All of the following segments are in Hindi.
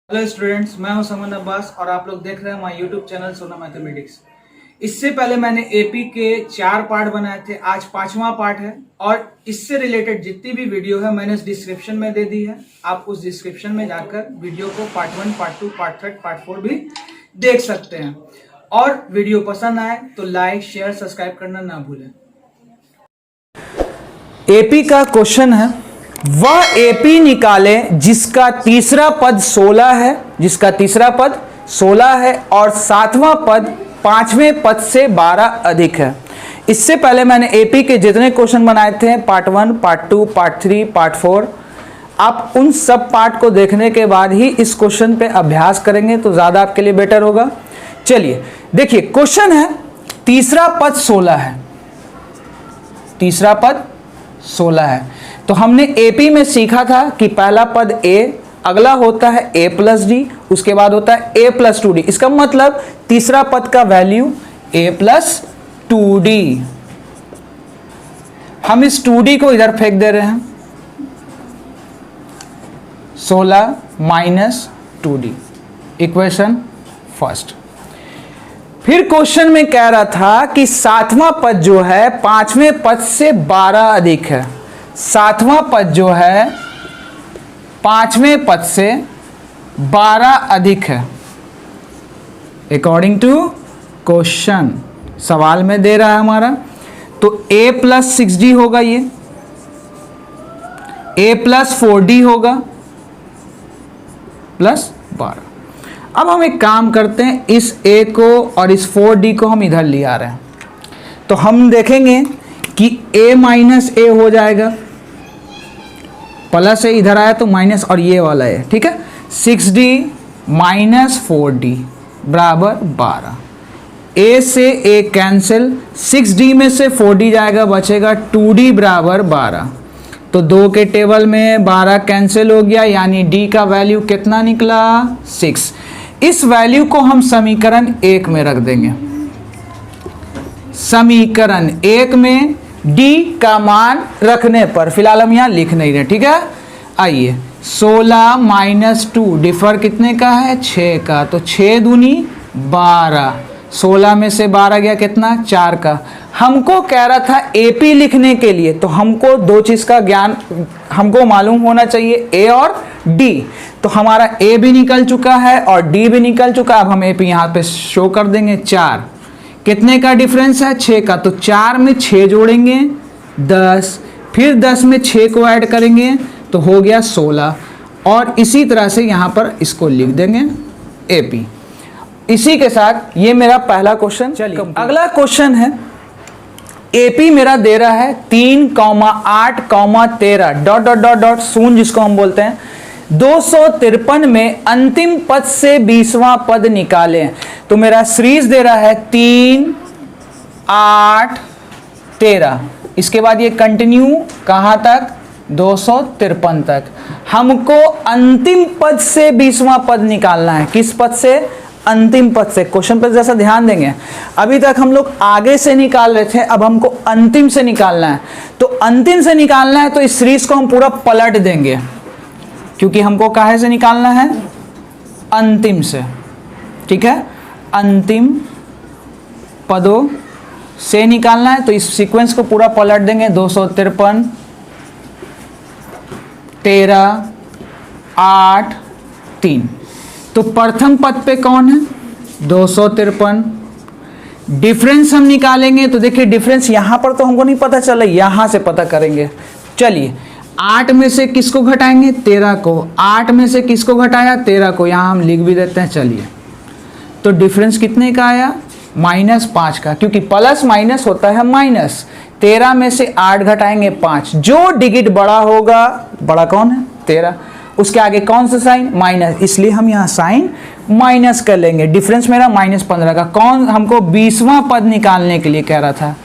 हेलो स्टूडेंट्स, मैं हूं समन अब्बास और आप लोग देख रहे हैं हमारा यूट्यूब चैनल सोना मैथमेटिक्स। इससे पहले मैंने एपी के 4 पार्ट बनाए थे, आज 5वां पार्ट है और इससे रिलेटेड जितनी भी वीडियो है मैंने डिस्क्रिप्शन में दे दी है। आप उस डिस्क्रिप्शन में जाकर वीडियो को पार्ट 1, पार्ट 2, पार्ट 3, पार्ट 4 भी देख सकते हैं। और वीडियो पसंद आए तो लाइक, शेयर, सब्सक्राइब करना ना भूलें। एपी का क्वेश्चन है, वह एपी निकाले जिसका तीसरा पद 16 है, जिसका तीसरा पद 16 है और सातवां पद पांचवें पद से 12 अधिक है। इससे पहले मैंने एपी के जितने क्वेश्चन बनाए थे, पार्ट 1, पार्ट 2, पार्ट 3, पार्ट 4, आप उन सब पार्ट को देखने के बाद ही इस क्वेश्चन पे अभ्यास करेंगे तो ज्यादा आपके लिए बेटर होगा। चलिए देखिए, क्वेश्चन है तीसरा पद 16 है, तीसरा पद 16 है। तो हमने एपी में सीखा था कि पहला पद ए, अगला होता है ए प्लस डी, उसके बाद होता है ए प्लस 2डी। इसका मतलब तीसरा पद का वैल्यू ए प्लस 2डी। हम इस 2डी को इधर फेंक दे रहे हैं, 16 माइनस 2डी, इक्वेशन फर्स्ट। फिर क्वेश्चन में कह रहा था कि सातवां पद जो है पांचवें पद से 12 अधिक है। सातवां पद जो है पांचवें पद से 12 अधिक है अकॉर्डिंग टू क्वेश्चन। सवाल में दे रहा है हमारा, तो a प्लस 6d होगा, ये a प्लस 4d होगा प्लस 12। अब हम एक काम करते हैं, इस a को और इस 4d को हम इधर ले आ रहे हैं, तो हम देखेंगे कि a माइनस a हो जाएगा, प्लस a इधर आया तो माइनस और ये वाला है, ठीक है। 6d माइनस 4d बराबर 12। a से a कैंसिल, 6d में से 4d जाएगा, बचेगा 2d बराबर 12। तो 2 के टेबल में 12 कैंसिल हो गया, यानी d का वैल्यू कितना निकला? 6। इस वैल्यू को हम समीकरण 1 में रख देंगे। समीकरण 1 में d का मान रखने पर, फिलहाल हम यहाँ लिख नहीं रहे, ठीक है। आइए, 16 माइनस 2 डिफर कितने का है? 6 का, तो 6 दूनी 12, 16 में से 12 गया कितना? 4 का। हमको कह रहा था एपी लिखने के लिए, तो हमको दो चीज का ज्ञान हमको मालूम होना चाहिए, ए और डी। तो हमारा ए भी निकल चुका है और डी भी निकल चुका। अब हम एपी यहाँ पे शो कर देंगे। 4 कितने का डिफरेंस है? 6 का, तो 4 में 6 जोड़ेंगे 10, फिर 10 में 6 को ऐड करेंगे तो हो गया 16। और इसी तरह से यहाँ पर इसको लिख देंगे एपी। इसी के साथ ये मेरा पहला क्वेश्चन। चलिए अगला क्वेश्चन है, एपी मेरा दे रहा है 3,8,13 डॉट डॉट डॉट डॉट शून्य, जिसको हम बोलते हैं 253 में अंतिम पद से 20वां पद निकालें। तो मेरा सीरीज दे रहा है 3, 8, 13। इसके बाद ये कंटिन्यू कहां तक? 253 तक। हमको अंतिम पद से 20वां पद निकालना है। किस पद से? अंतिम पद से। क्वेश्चन पर जैसा ध्यान देंगे, अभी तक हम लोग आगे से निकाल रहे थे, अब हमको अंतिम से निकालना है। तो अंतिम से निकालना है तो इस सीरीज को हम पूरा पलट देंगे, क्योंकि हमको काहे से निकालना है? अंतिम से, ठीक है। अंतिम पदों से निकालना है तो इस सीक्वेंस को पूरा पलट देंगे। 253, 13, 8, 3। तो प्रथम पद पे कौन है? 253। डिफरेंस हम निकालेंगे तो देखिए, डिफरेंस यहां पर तो हमको नहीं पता चला, यहां से पता करेंगे। चलिए, 8 में से किसको घटाएंगे? 13 को। 8 में से किसको घटाया? 13 को। यहां हम लिख भी देते हैं। चलिए, तो डिफरेंस कितने का आया? -5 का, क्योंकि प्लस माइनस होता है माइनस। 13 में से 8 घटाएंगे 5, जो डिजिट बड़ा होगा, बड़ा कौन है? 13, उसके आगे कौन सा साइन? माइनस, इसलिए हम यहाँ साइन माइनस कर लेंगे। डिफरेंस मेरा -15 का। कौन? हमको 20वां पद निकालने के लिए कह रहा था,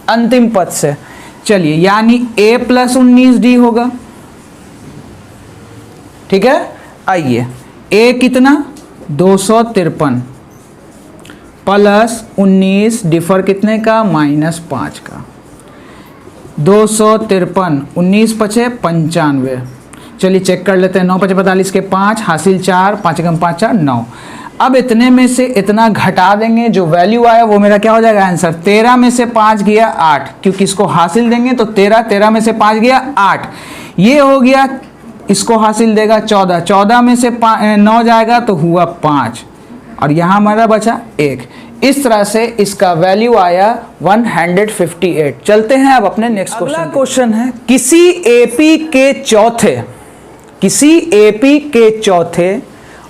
अंतिम पद से। चलिए, यानी a प्लस 19d होगा, ठीक है। आइए, a कितना? 253 प्लस 19 डिफर कितने का? -5 का। 253, 19 पचे 95। चलिए चेक कर लेते हैं। 9 5 45 के 5 हासिल 4, 5 एकम 5 4 9। अब इतने में से इतना घटा देंगे, जो वैल्यू आया वो मेरा क्या हो जाएगा आंसर। 13 में से 5 गया 8, क्योंकि इसको हासिल देंगे तो 13 में से 5 गया 8, ये हो गया। इसको हासिल देगा 14, 14 में से 9 जाएगा तो हुआ 5, और यहाँ हमारा बचा 1। इस तरह से इसका वैल्यू आया 158। चलते हैं अब अपने नेक्स्ट क्वेश्चन। अगला क्वेश्चन है, किसी एपी के चौथे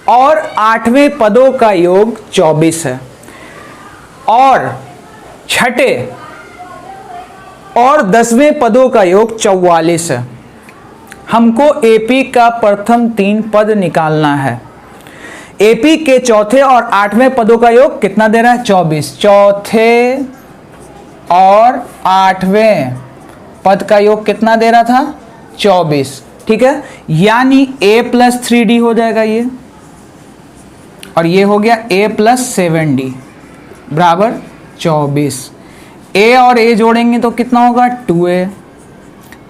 और 8वें पदों का योग 24 है और छठे और 10वें पदों का योग 44 है। हमको एपी का प्रथम 3 पद निकालना है। एपी के चौथे और 8वें पदों का योग कितना दे रहा है 24। चौथे और 8वें पद का योग कितना दे रहा था 24, ठीक है। यानी a + 3d हो जाएगा ये, और ये हो गया a + 7d बराबर 24। a और a जोड़ेंगे तो कितना होगा 2a,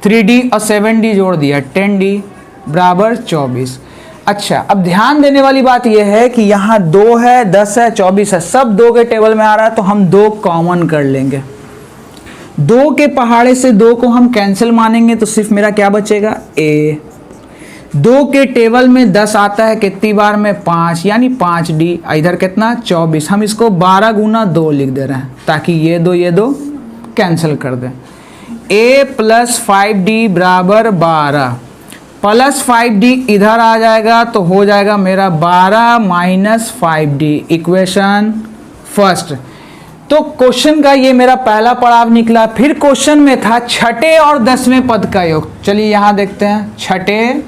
3d और 7d जोड़ दिया 10d बराबर 24। अच्छा, अब ध्यान देने वाली बात यह है कि यहाँ 2 है, 10 है, 24 है, सब 2 के टेबल में आ रहा है, तो हम 2 कॉमन कर लेंगे। 2 के पहाड़े से 2 को हम कैंसिल मानेंगे तो सिर्फ मेरा क्या बचेगा a। 2 के टेबल में 10 आता है कितनी बार में 5, यानी 5d। इधर कितना 24, हम इसको 12 गुना 2 लिख दे रहे हैं ताकि ये दो कैंसिल कर दें। a + 5d बराबर 12 प्लस 5d इधर आ जाएगा तो हो जाएगा मेरा 12 - 5d, इक्वेशन फर्स्ट। तो क्वेश्चन का ये मेरा पहला पड़ाव निकला। फिर क्वेश्चन में था छठे और 10वें पद का योग। चलिए यहाँ देखते हैं, छठे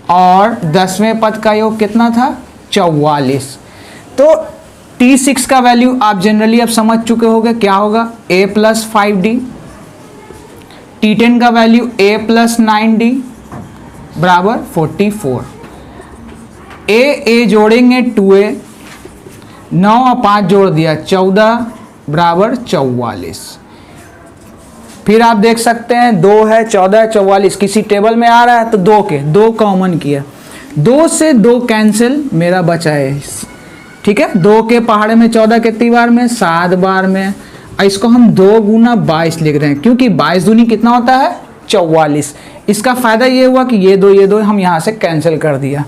और 10वें पद का योग कितना था 44। तो T6 का वैल्यू आप जनरली अब समझ चुके होंगे क्या होगा, a + 5d। T10 का वैल्यू a + 9d बराबर 44। a जोड़ेंगे 2a, 9 और 5 जोड़ दिया 14 बराबर 44। फिर आप देख सकते हैं 2 है, 14 है, 44 किसी टेबल में आ रहा है तो 2 कॉमन किया, 2 से 2 कैंसिल मेरा बचा है, ठीक है। 2 के पहाड़े में 14 कितनी बार में 7 बार में। इसको हम 2 गुना 22 लिख रहे हैं क्योंकि 22 दूनी कितना होता है 44। इसका फायदा ये हुआ कि ये दो हम यहां से कैंसिल कर दिया।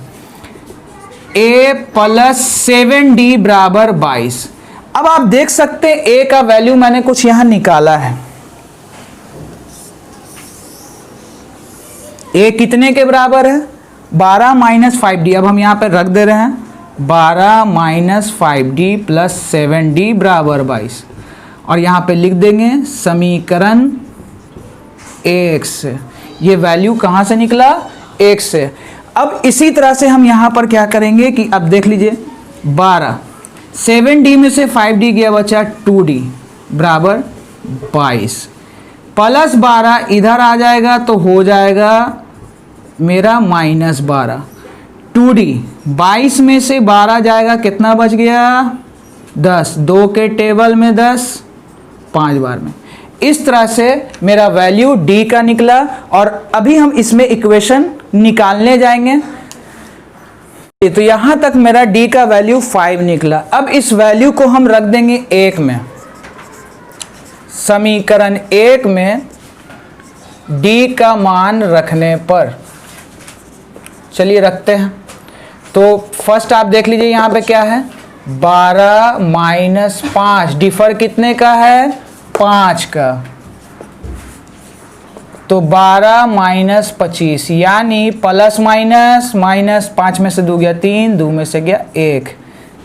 a + 7d बराबर 22। अब आप देख सकते हैं a का वैल्यू मैंने कुछ यहां निकाला है। a कितने के बराबर है 12 - 5d। अब हम यहां पे रख दे रहे हैं 12 - 5d + 7d बराबर 22, और यहां पे लिख देंगे समीकरण 1 से। ये वैल्यू कहाँ से निकला 1 से। अब इसी तरह से हम यहाँ पर क्या करेंगे कि अब देख लीजिए 12, 7d में से 5d गया बचा 2d बराबर 22, प्लस 12 इधर आ जाएगा तो हो जाएगा मेरा -12। 2d 22 में से 12 जाएगा कितना बच गया 10, 2 के टेबल में 10 5 बार में। इस तरह से मेरा वैल्यू d का निकला, और अभी हम इसमें इक्वेशन निकालने जाएंगे। तो यहां तक मेरा d का वैल्यू 5 निकला। अब इस वैल्यू को हम रख देंगे 1 में, समीकरण 1 में d का मान रखने पर। चलिए रखते हैं। तो फर्स्ट आप देख लीजिए यहां पे क्या है 12 - 5, डिफर कितने का है 5 का, तो 12 - 25 यानी प्लस माइनस, -5 में से 2 गया 3, 2 में से गया 1,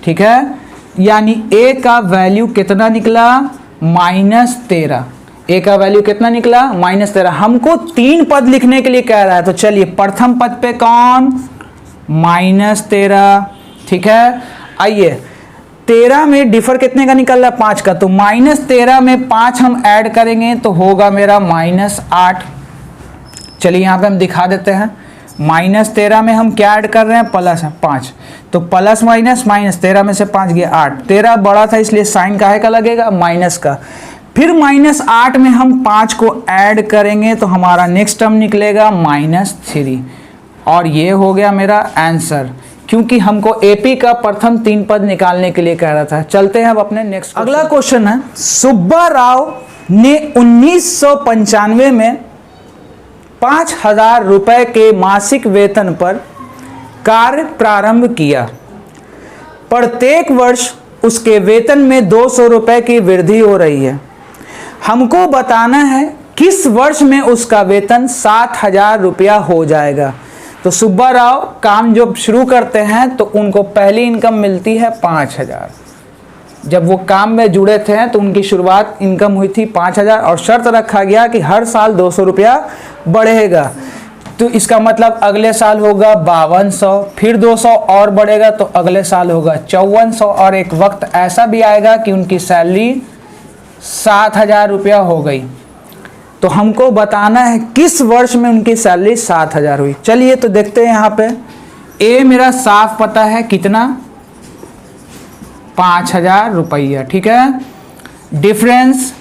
ठीक है। यानी a का वैल्यू कितना निकला -13। a का वैल्यू कितना निकला -13। हमको 3 पद लिखने के लिए कह रहा है, तो चलिए प्रथम पद पे कौन -13, ठीक है। आइए 13 में डिफर कितने का निकल रहा है 5 का, तो -13 में 5 हम ऐड करेंगे तो होगा मेरा -8। चलिए यहाँ पे हम दिखा देते हैं, -13 में हम क्या ऐड कर रहे हैं +5, तो प्लस माइनस -13 में से 5 गया 8, 13 बड़ा था इसलिए साइन काहे का लगेगा माइनस का। फिर -8 में हम 5 को ऐड करेंगे तो हमारा नेक्स्ट टर्म निकलेगा -3, और ये हो गया मेरा आंसर, क्योंकि हमको एपी का प्रथम 3 पद निकालने के लिए कह रहा था। चलते हैं अब अपने नेक्स्ट। अगला क्वेश्चन है, सुब्बा राव ने 1995 में 5,000 रुपए के मासिक वेतन पर कार्य प्रारंभ किया। प्रत्येक वर्ष उसके वेतन में 200 रुपए की वृद्धि हो रही है। हमको बताना है किस वर्ष में उसका वेतन 7,000 रुपया हो जाएगा। तो सुब्बा राव काम जब शुरू करते हैं तो उनको पहली इनकम मिलती है 5,000। जब वो काम में जुड़े थे तो उनकी शुरुआत इनकम हुई थी 5,000 और शर्त रखा गया कि हर साल 200 रुपया बढ़ेगा। तो इसका मतलब अगले साल होगा 5200, फिर 200 और बढ़ेगा तो अगले साल होगा 5400 और एक वक्त ऐसा भी आएगा कि उनकी सैलरी 7,000 रुपया हो गई। तो हमको बताना है किस वर्ष में उनकी सैलरी 7,000 हुई। चलिए तो देखते हैं यहाँ पे। ए मेरा साफ पता है कितना, 5,000 रुपया, ठीक है। डिफरेंस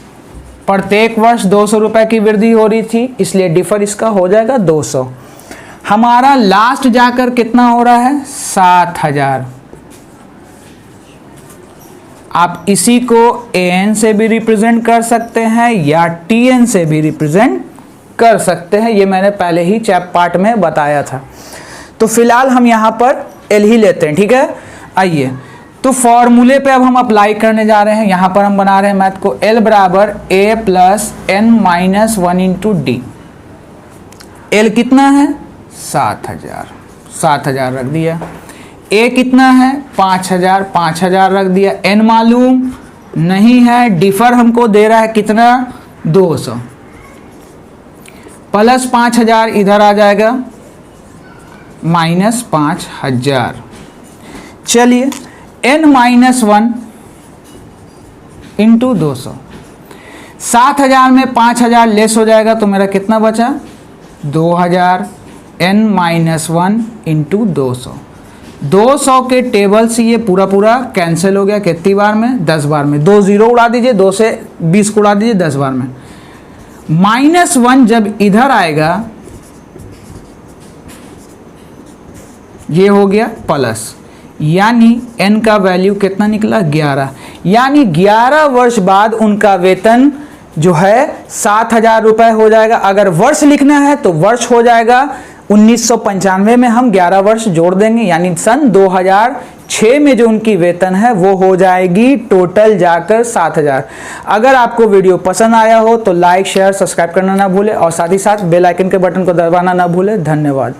प्रत्येक वर्ष 200 रुपए की वृद्धि हो रही थी, इसलिए डिफर इसका हो जाएगा 200। हमारा लास्ट जाकर कितना हो रहा है, 7,000। आप इसी को an से भी रिप्रेजेंट कर सकते हैं या tn से भी रिप्रेजेंट कर सकते हैं, ये मैंने पहले ही चैप पार्ट में बताया था। तो फिलहाल हम यहाँ पर l ही लेते हैं, ठीक है। आइए तो फॉर्मूले पे अब हम अप्लाई करने जा रहे हैं। यहाँ पर हम बना रहे हैं मैथ को, l बराबर a plus n minus 1 into D. l कितना है, 7,000 रख दिया। a कितना है, 5,000 रख दिया। n मालूम नहीं है, डिफर हमको दे रहा है कितना, 200 प्लस 5,000 इधर आ जाएगा माइनस 5,000। चलिए n माइनस 1 इंटू 200, 7,000 में 5,000 लेस हो जाएगा तो मेरा कितना बचा, 2,000। n माइनस 1 इंटू 200 के टेबल से ये पूरा कैंसिल हो गया। कितनी बार में, 10 बार में। 2 जीरो उड़ा दीजिए, 2 से 20 को उड़ा दीजिए 10 बार में। माइनस 1 जब इधर आएगा ये हो गया प्लस, यानी n का वैल्यू कितना निकला, 11। यानी 11 वर्ष बाद उनका वेतन जो है 7,000 रुपए हो जाएगा। अगर वर्ष लिखना है तो वर्ष हो जाएगा 1995 में हम 11 वर्ष जोड़ देंगे, यानी सन 2006 में जो उनकी वेतन है वो हो जाएगी टोटल जाकर 7,000। अगर आपको वीडियो पसंद आया हो तो लाइक शेयर सब्सक्राइब करना ना भूले और साथ ही साथ बेल आइकन के बटन को दबाना ना भूले। धन्यवाद।